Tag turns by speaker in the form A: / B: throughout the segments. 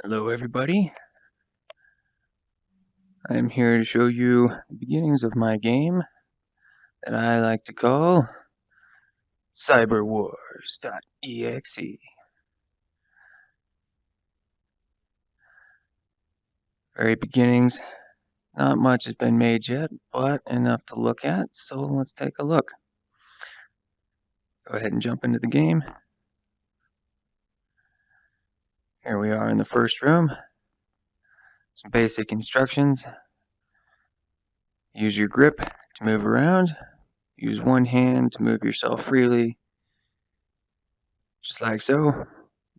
A: Hello everybody, I'm here to show you the beginnings of my game that I like to call CyberWars.EXE. Very beginnings, not much has been made yet, but enough to look at, so let's take a look. Go ahead and jump into the game. Here we are in the first room. Some basic instructions. Use your grip to move around. Use one hand to move yourself freely, just like so.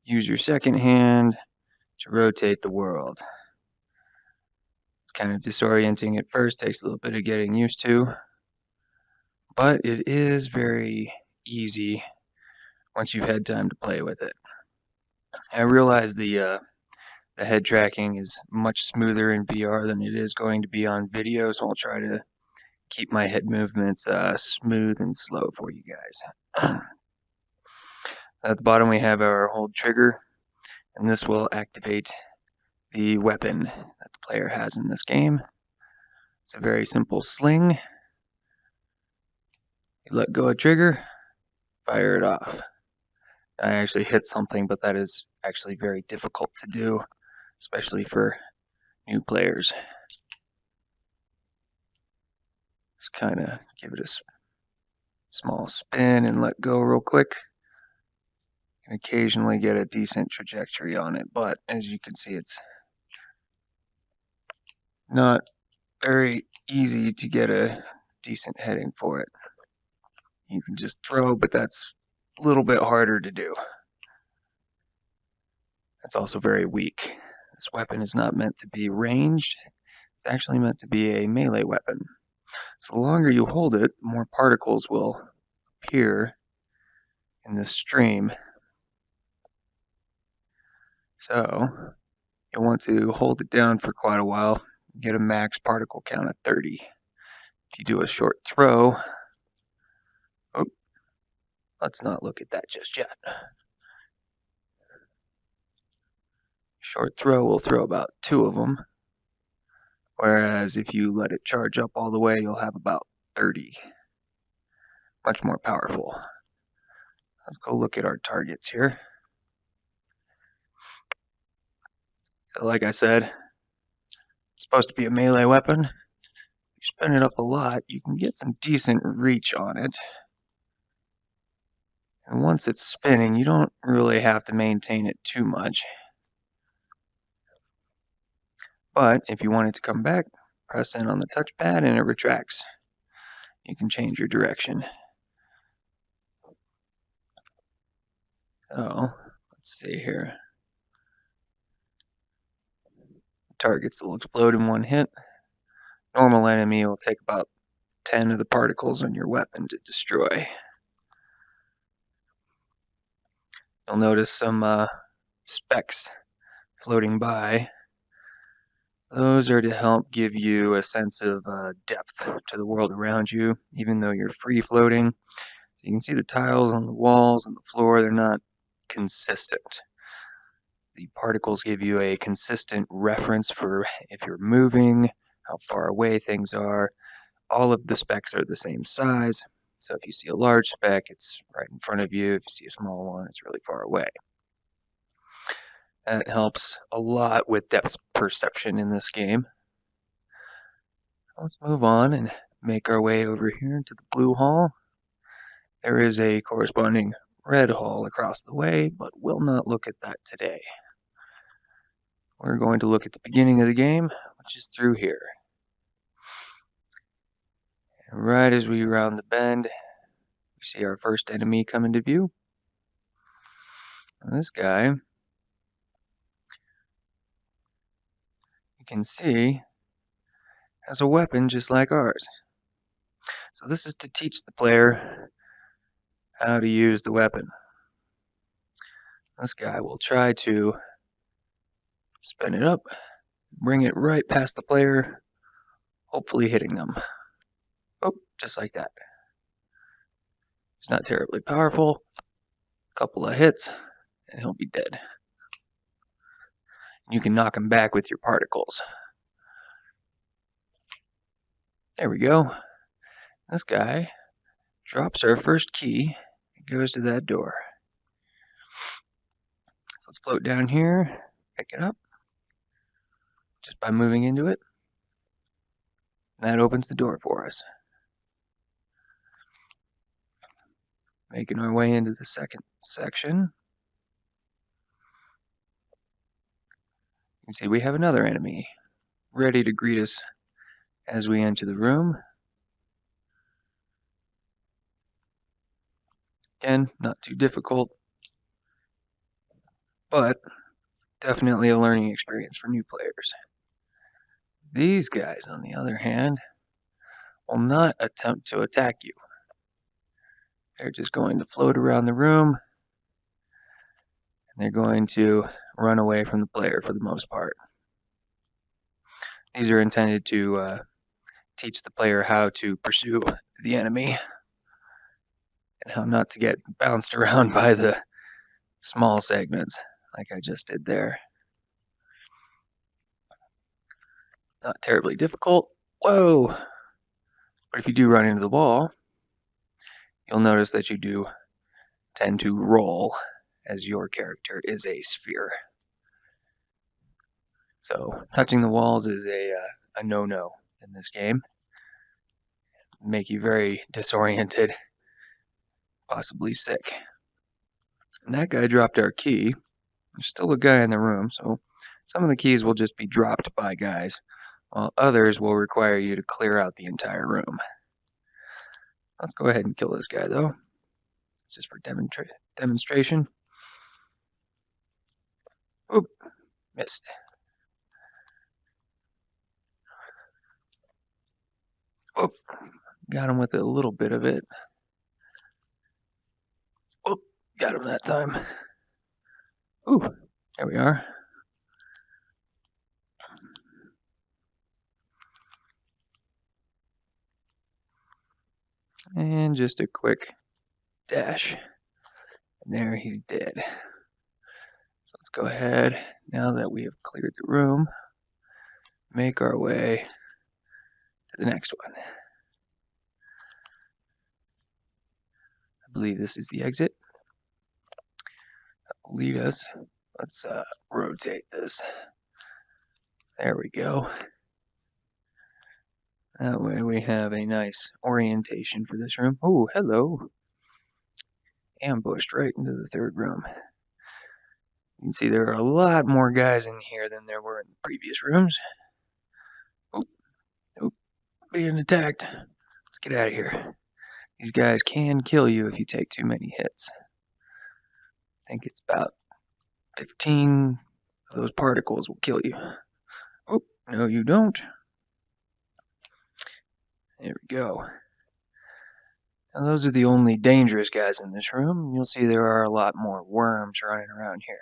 A: Use your second hand to rotate the world. It's kind of disorienting at first, takes a little bit of getting used to, but it is very easy once you've had time to play with it. I realize the head tracking is much smoother in VR than it is going to be on video, so I'll try to keep my head movements smooth and slow for you guys. At the bottom we have our hold trigger, and this will activate the weapon that the player has in this game. It's a very simple sling. You let go of trigger, fire it off. I actually hit something, but that is actually very difficult to do, especially for new players. Just kind of give it a small spin and let go real quick. You can occasionally get a decent trajectory on it, but as you can see, it's not very easy to get a decent heading for it. You can just throw, but that's a little bit harder to do. It's also very weak. This weapon is not meant to be ranged. It's actually meant to be a melee weapon. So the longer you hold it, the more particles will appear in this stream. So you'll want to hold it down for quite a while, get a max particle count of 30. If you do a short throw, let's not look at that just yet. Short throw will throw about 2 of them, whereas if you let it charge up all the way, you'll have about 30. Much more powerful. Let's go look at our targets here. So like I said, it's supposed to be a melee weapon. If you spin it up a lot, you can get some decent reach on it. And once it's spinning, you don't really have to maintain it too much. But if you want it to come back, press in on the touchpad and it retracts. You can change your direction. So, let's see here. Targets will explode in one hit. Normal enemy will take about 10 of the particles on your weapon to destroy. You'll notice some specks floating by. Those are to help give you a sense of depth to the world around you, even though you're free floating. You can see the tiles on the walls and the floor, they're not consistent. The particles give you a consistent reference for if you're moving, how far away things are. All of the specks are the same size, so if you see a large speck, it's right in front of you. If you see a small one, it's really far away. That helps a lot with depth perception in this game. Let's move on and make our way over here to the blue hall. There is a corresponding red hall across the way, but we'll not look at that today. We're going to look at the beginning of the game, which is through here. And right as we round the bend, we see our first enemy come into view. And this guy, you can see, has a weapon just like ours. So this is to teach the player how to use the weapon. This guy will try to spin it up, bring it right past the player, hopefully hitting them. Oh, just like that. It's not terribly powerful. A couple of hits, and he'll be dead. You can knock them back with your particles. There we go. This guy drops our first key and goes to that door. So let's float down here, pick it up, just by moving into it. And that opens the door for us. Making our way into the second section. You can see we have another enemy ready to greet us as we enter the room. Again, not too difficult, but definitely a learning experience for new players. These guys, on the other hand, will not attempt to attack you. They're just going to float around the room, and they're going to run away from the player for the most part. These are intended to teach the player how to pursue the enemy and how not to get bounced around by the small segments like I just did there. Not terribly difficult. Whoa! But if you do run into the wall, you'll notice that you do tend to roll, as your character is a sphere. So touching the walls is a no-no in this game. Make you very disoriented, possibly sick. And that guy dropped our key. There's still a guy in the room, so some of the keys will just be dropped by guys, while others will require you to clear out the entire room. Let's go ahead and kill this guy, though, just for demonstration. Oop, missed. Oop, got him with a little bit of it. Oop, got him that time. Ooh, there we are. And just a quick dash. And there he's dead. So let's go ahead, now that we have cleared the room, make our way to the next one. I believe this is the exit. That will lead us. Let's rotate this. There we go. That way we have a nice orientation for this room. Oh, hello. Ambushed right into the third room. You can see there are a lot more guys in here than there were in the previous rooms. Oh, being attacked. Let's get out of here. These guys can kill you if you take too many hits. I think it's about 15 of those particles will kill you. Oh, no you don't. There we go. Now those are the only dangerous guys in this room. You'll see there are a lot more worms running around here.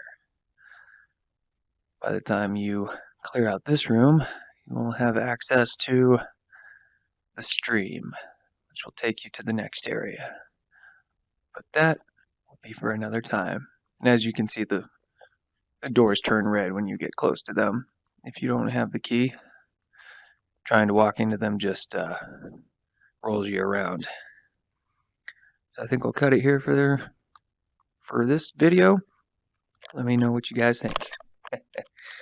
A: By the time you clear out this room, you will have access to the stream, which will take you to the next area. But that will be for another time. And as you can see, the doors turn red when you get close to them. If you don't have the key, trying to walk into them just rolls you around. So I think I'll cut it here for this video. Let me know what you guys think.